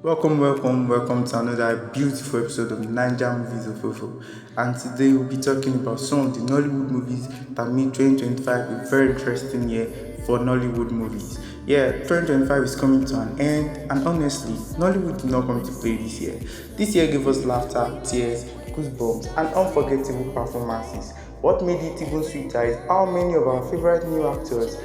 Welcome to another beautiful episode of Niger Movies of Ofo. And today we'll be talking about some of the Nollywood movies that made 2025 a very interesting year for Nollywood movies. Yeah, 2025 is coming to an end, and honestly, Nollywood did not come to play this year. This year gave us laughter, tears, goosebumps, and unforgettable performances. What made it even sweeter is how many of our favorite new actors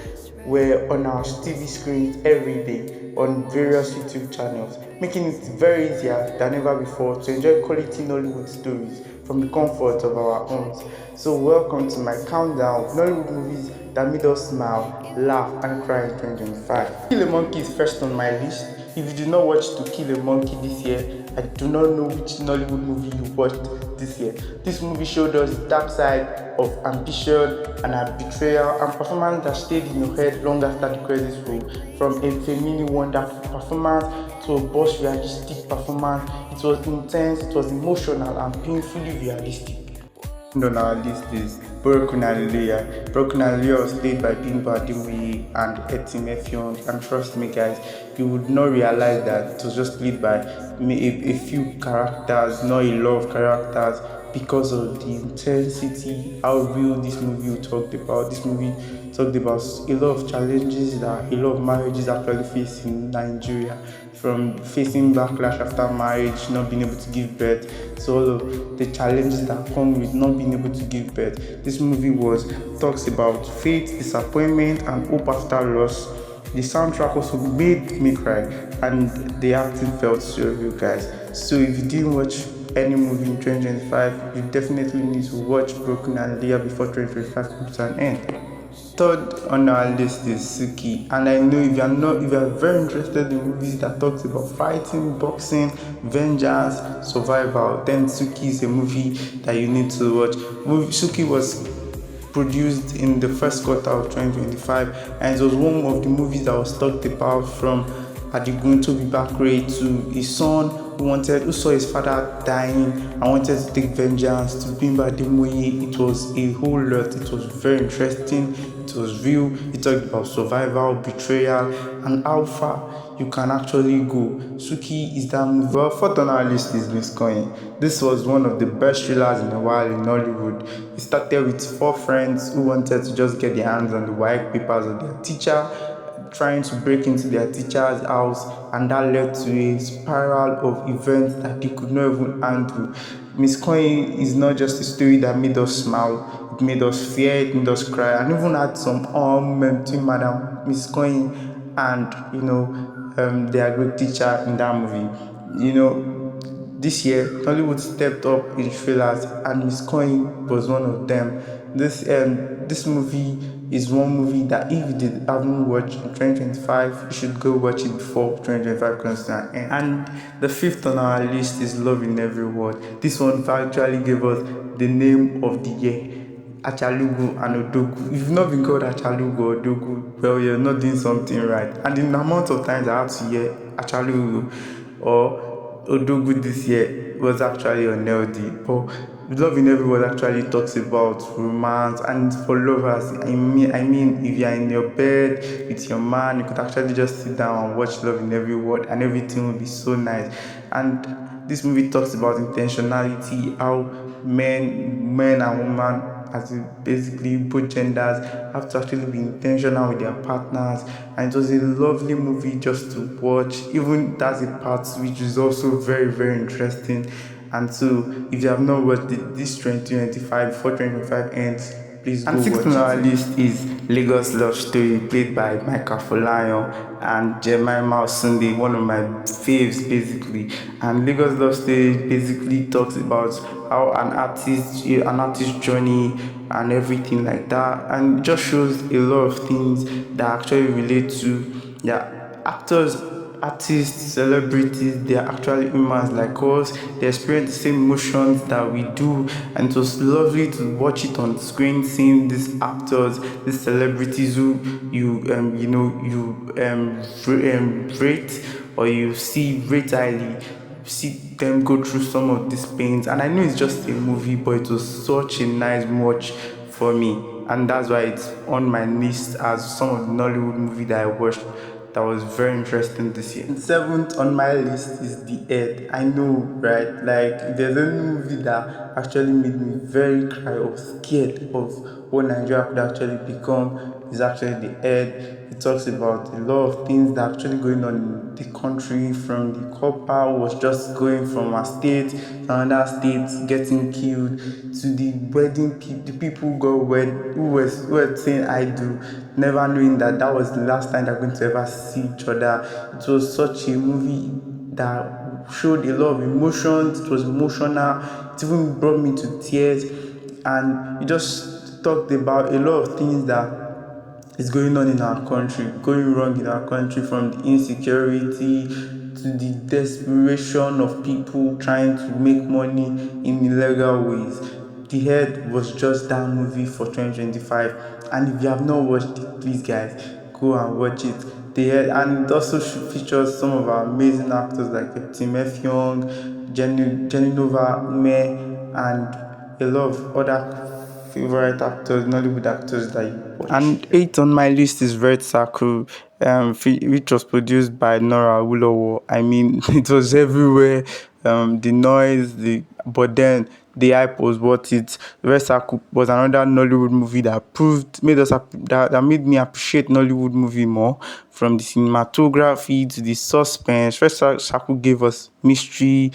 were on our TV screens every day on various YouTube channels, making it very easier than ever before to enjoy quality Nollywood stories from the comfort of our homes. So welcome to my countdown of Nollywood movies that made us smile, laugh and cry in 2025. Kill a Monkey is first on my list. If you did not watch To Kill a Monkey this year, I do not know which Nollywood movie you watched this year. This movie showed us the dark side of ambition and betrayal and performance that stayed in your head long after the credits roll. From a Femini wonderful performance to a boss realistic performance, it was intense, it was emotional and painfully realistic. On our list is Broken Hallelujah. Broken Hallelujah was played by Bimbo Ademoye and Etim Effiong, and trust me guys, you would not realize that it was just played by a few characters, not a lot of characters, because of the intensity, how real this movie talked about. This movie talked about a lot of challenges that a lot of marriages actually face in Nigeria, from facing backlash after marriage, not being able to give birth, so all of the challenges that come with not being able to give birth. This movie talks about faith, disappointment, and hope after loss. The soundtrack also made me cry, and the acting felt so real, guys. So if you didn't watch any movie in 2025, you definitely need to watch Broken and Leah before 2025 comes to an end. Third on our list is Suky, and I know if you are very interested in movies that talks about fighting, boxing, vengeance, survival, then Suky is a movie that you need to watch. Suki was produced in the first quarter of 2025, and it was one of the movies that was talked about, from Adigun Tobi Bakre to his son who saw his father dying and wanted to take vengeance, to Bimba Ademoye. It was a whole lot. It was very interesting. It was real. It talked about survival, betrayal, and how far you can actually go. Suki is that movie. Well, fourth on our list is Miss Coin. This was one of the best thrillers in a while in Hollywood. It started with four friends who wanted to just get their hands on the white papers of their teacher, trying to break into their teacher's house, and that led to a spiral of events that they could not even handle. Miss Coin is not just a story that made us smile, it made us fear, it made us cry, and even had some between Madam Miss Coin and their great teacher in that movie. This year Hollywood stepped up in thrillers, and Miss Coin was one of them. This movie is one movie that if you haven't watched in 2025, you should go watch it before 2025 comes to an end. And the fifth on our list is Love in Every Word. This one actually gave us the name of the year, Achalugu and Odogu. If you've not been called Achalugu or Odogu, well, you're not doing something right. And in the amount of times I had to hear Achalugu or Odogu this year was actually unhealthy. But Love in Every Word actually talks about romance, and for lovers. I mean, if you're in your bed with your man, you could actually just sit down and watch Love in Every Word, and everything will be so nice. And this movie talks about intentionality, how men and women, as basically both genders, have to actually be intentional with their partners. And it was a lovely movie just to watch. Even that's a part which is also very, very interesting. And so, if you have not watched this 2025 before 2025 ends, please go watch it. And sixth on our list is Lagos Love Story, played by Michael Folayan and Jemima Osunde, one of my faves basically. And Lagos Love Story basically talks about how an artist's journey and everything like that, and just shows a lot of things that actually relate to actors, artists, celebrities. They are actually humans like us. They experience the same emotions that we do, and it was lovely to watch it on screen, seeing these actors, these celebrities who rate, or you see rate highly, see them go through some of these pains. And I know it's just a movie, but it was such a nice watch for me, and that's why it's on my list as some of the Nollywood movie that I watched that was very interesting this year. And seventh on my list is The Ed. I know, right? Like, if there's any movie that actually made me very cry or scared of what Nigeria could actually become, is actually The Ed. It talks about a lot of things that are actually going on in the country, from the copper who was just going from a state to another state, getting killed, to the wedding people, the people who got wed, who were saying I do, never knowing that that was the last time they're going to ever see each other. It was such a movie that showed a lot of emotions. It was emotional. It even brought me to tears, and it just talked about a lot of things that is going on in our country, going wrong in our country, from the insecurity to the desperation of people trying to make money in illegal ways. The Head was just that movie for 2025, and if you have not watched it, please guys, go and watch it. The Head, and it also features some of our amazing actors like Tim F. Young, Jenny Nova Ume, and a lot of other favorite actors, Nollywood actors that you watch. And eighth on my list is Red Circle, which was produced by Nora Ulowo. I mean, it was everywhere. The noise, but then the hype was worth it. Red Circle was another Nollywood movie that that made me appreciate Nollywood movie more. From the cinematography to the suspense, Red Circle gave us mystery,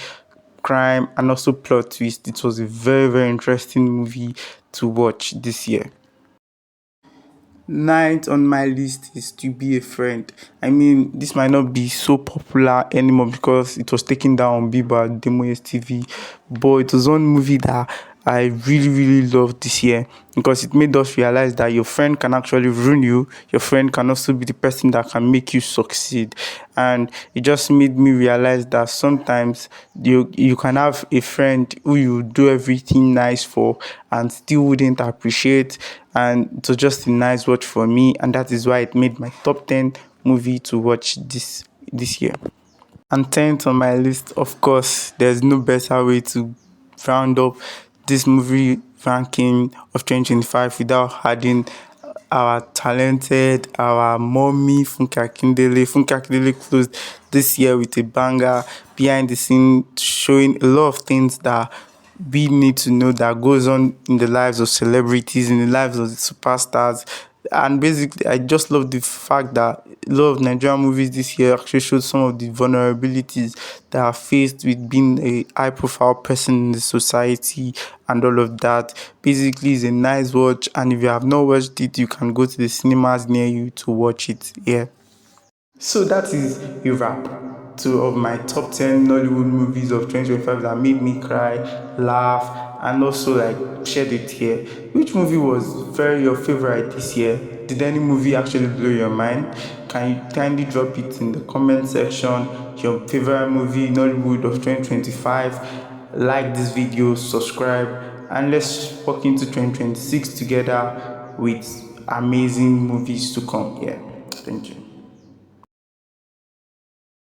crime, and also plot twist. It was a very, very interesting movie to watch this year. Ninth on my list is To Be a Friend. I mean, this might not be so popular anymore because it was taken down on Biba Demoyes TV, but it was one movie that I really, really loved this year because it made us realize that your friend can actually ruin you. Your friend can also be the person that can make you succeed. And it just made me realize that sometimes you can have a friend who you do everything nice for and still wouldn't appreciate. And it was just a nice watch for me, and that is why it made my top 10 movie to watch this year. And 10th on my list, of course, there's no better way to round up this movie ranking of 2025 without adding our talented, our mommy Funke Akindele. Funke Akindele closed this year with a banger, behind the scene, showing a lot of things that we need to know that goes on in the lives of celebrities, in the lives of the superstars. And basically, I just love the fact that a lot of Nigerian movies this year actually showed some of the vulnerabilities that are faced with being a high profile person in the society and all of that. Basically, it's a nice watch, and if you have not watched it, you can go to the cinemas near you to watch it. Yeah. So that is a wrap to of my top 10 Nollywood movies of 2025 that made me cry, laugh, and also like shed a tear. Which movie was very your favorite this year? Did any movie actually blow your mind? Can you kindly drop it in the comment section? Your favorite movie Nollywood of 2025? Like this video, subscribe, and let's walk into 2026 together with amazing movies to come. Yeah, thank you.